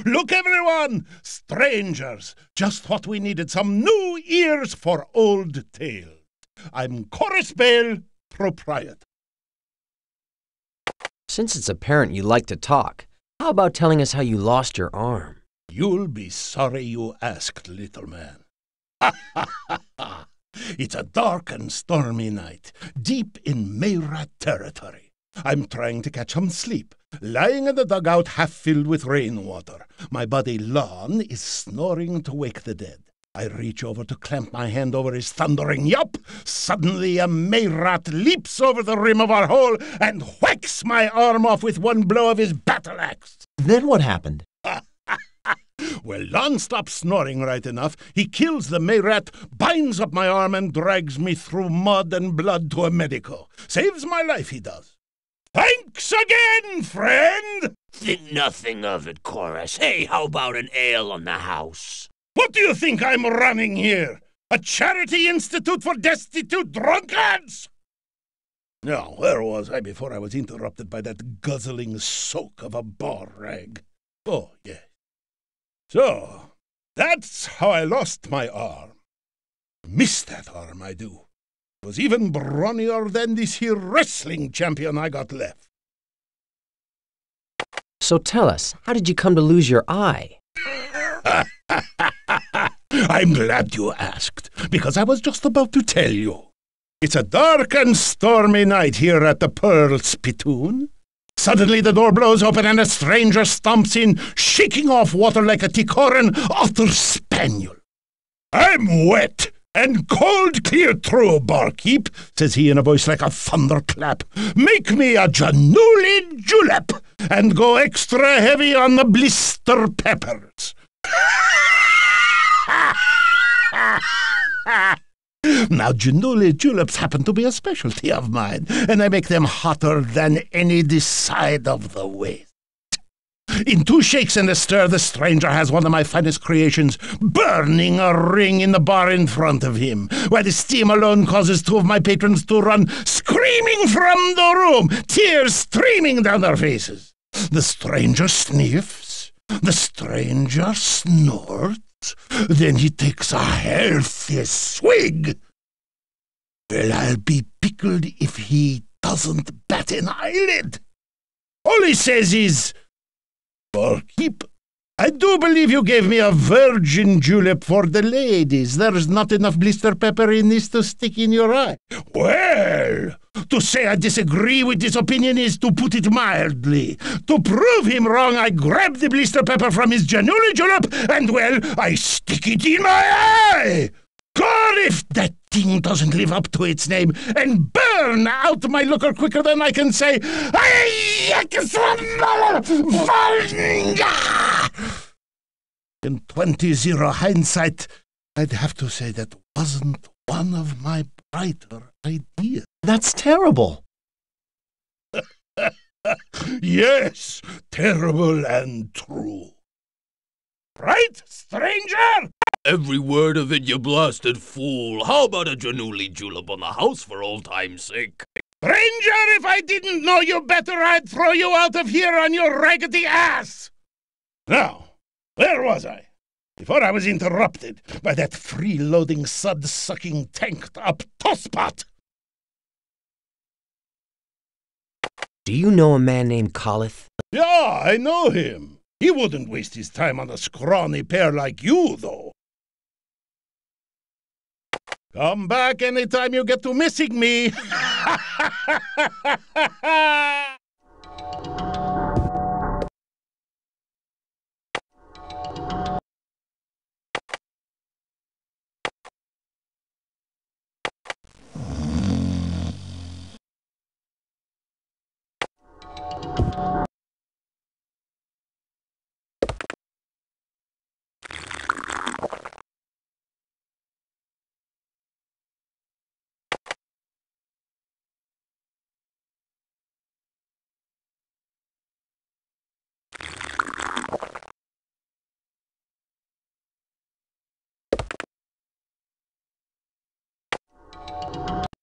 Look, everyone! Strangers! Just what we needed, some new ears for old tales. I'm Chorus Bale, proprietor. Since it's apparent you like to talk, how about telling us how you lost your arm? You'll be sorry you asked, little man. It's a dark and stormy night, deep in Mayrat territory. I'm trying to catch some sleep, lying in the dugout half filled with rainwater. My buddy Lon is snoring to wake the dead. I reach over to clamp my hand over his thundering yup. Suddenly a Mayrat leaps over the rim of our hole and whacks my arm off with one blow of his battle axe. Then what happened? Well, Lon stops snoring right enough. He kills the Mayrat, binds up my arm, and drags me through mud and blood to a medico. Saves my life, he does. Thanks again, friend! Think nothing of it, Chorus. Hey, how about an ale on the house? What do you think I'm running here? A charity institute for destitute drunkards? Now, where was I before I was interrupted by that guzzling soak of a bar rag? Oh, yes. So, that's how I lost my arm. Miss that arm, I do. It was even brawnier than this here wrestling champion I got left. So tell us, how did you come to lose your eye? I'm glad you asked, because I was just about to tell you. It's a dark and stormy night here at the Pearl Spittoon. Suddenly the door blows open and a stranger stomps in, shaking off water like a Ticoran otter spaniel. I'm wet and cold clear through, barkeep, says he in a voice like a thunderclap. Make me a Januli julep and go extra heavy on the blister peppers. Now, Januli juleps happen to be a specialty of mine, and I make them hotter than any this side of the West. In 2 shakes and a stir, the stranger has one of my finest creations burning a ring in the bar in front of him, while the steam alone causes 2 of my patrons to run screaming from the room, tears streaming down their faces. The stranger sniffs, the stranger snorts, then he takes a healthy swig. Well, I'll be pickled if he doesn't bat an eyelid. All he says is, "Barkeep, I do believe you gave me a virgin julep for the ladies. There's not enough blister pepper in this to stick in your eye." Well, to say I disagree with this opinion is to put it mildly. To prove him wrong, I grab the blister pepper from his Januli julep and, well, I stick it in my eye. God, if that thing doesn't live up to its name and burn out my looker quicker than I can say, in 20-0 hindsight, I'd have to say that wasn't one of my brighter ideas. That's terrible. Yes, terrible and true. Right, stranger? Every word of it, you blasted fool. How about a Januli julep on the house for old time's sake? Stranger, if I didn't know you better, I'd throw you out of here on your raggedy ass. Now, where was I? Before I was interrupted by that freeloading, sud-sucking, tanked-up tosspot. Do you know a man named Ganath? Yeah, I know him. He wouldn't waste his time on a scrawny pair like you, though. Come back anytime you get to missing me.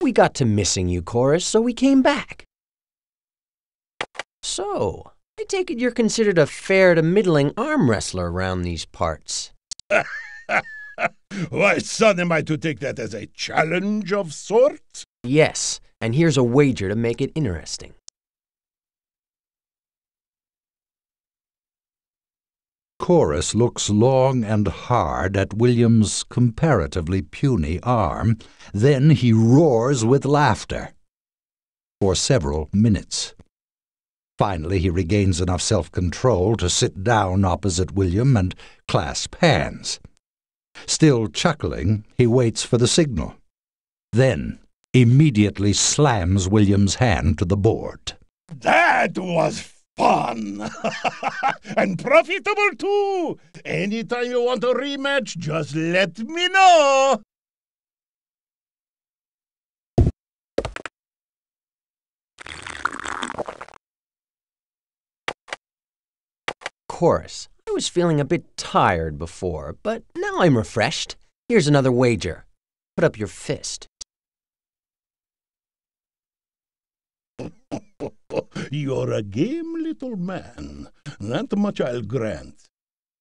We got to missing you, Chorus, so we came back. So, I take it you're considered a fair to middling arm wrestler around these parts. Why, son, am I to take that as a challenge of sorts? Yes, and here's a wager to make it interesting. Chorus looks long and hard at William's comparatively puny arm, then he roars with laughter. For several minutes. Finally, he regains enough self-control to sit down opposite William and clasp hands. Still chuckling, he waits for the signal. Then, immediately slams William's hand to the board. That was fun! And profitable, too! Anytime you want a rematch, just let me know! Chorus, I was feeling a bit tired before, but now I'm refreshed. Here's another wager. Put up your fist. You're a game little man. That much I'll grant.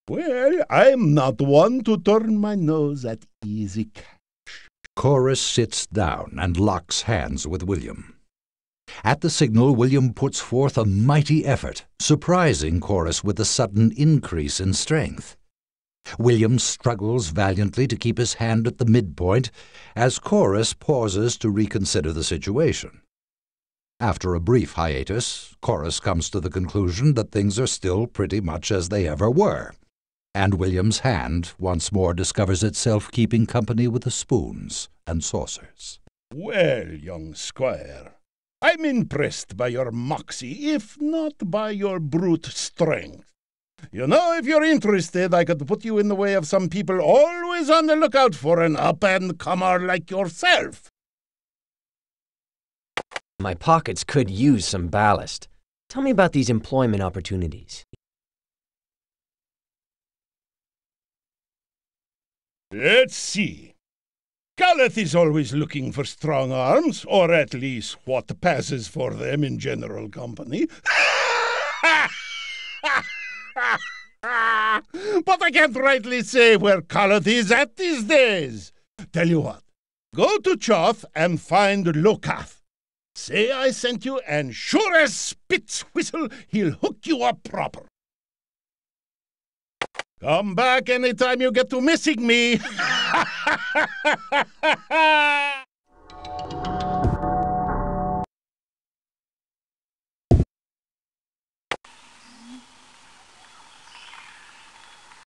Well, I'm not one to turn my nose at easy cash. Chorus sits down and locks hands with William. At the signal, William puts forth a mighty effort, surprising Chorus with a sudden increase in strength. William struggles valiantly to keep his hand at the midpoint as Chorus pauses to reconsider the situation. After a brief hiatus, Chorus comes to the conclusion that things are still pretty much as they ever were, and William's hand once more discovers itself keeping company with the spoons and saucers. Well, young squire, I'm impressed by your moxie, if not by your brute strength. You know, if you're interested, I could put you in the way of some people always on the lookout for an up-and-comer like yourself. My pockets could use some ballast. Tell me about these employment opportunities. Let's see. Ganath is always looking for strong arms, or at least what passes for them in general company. But I can't rightly say where Ganath is at these days. Tell you what, go to Choth and find Lokath. Say I sent you, and sure as spit's whistle, he'll hook you up proper. Come back anytime you get to missing me.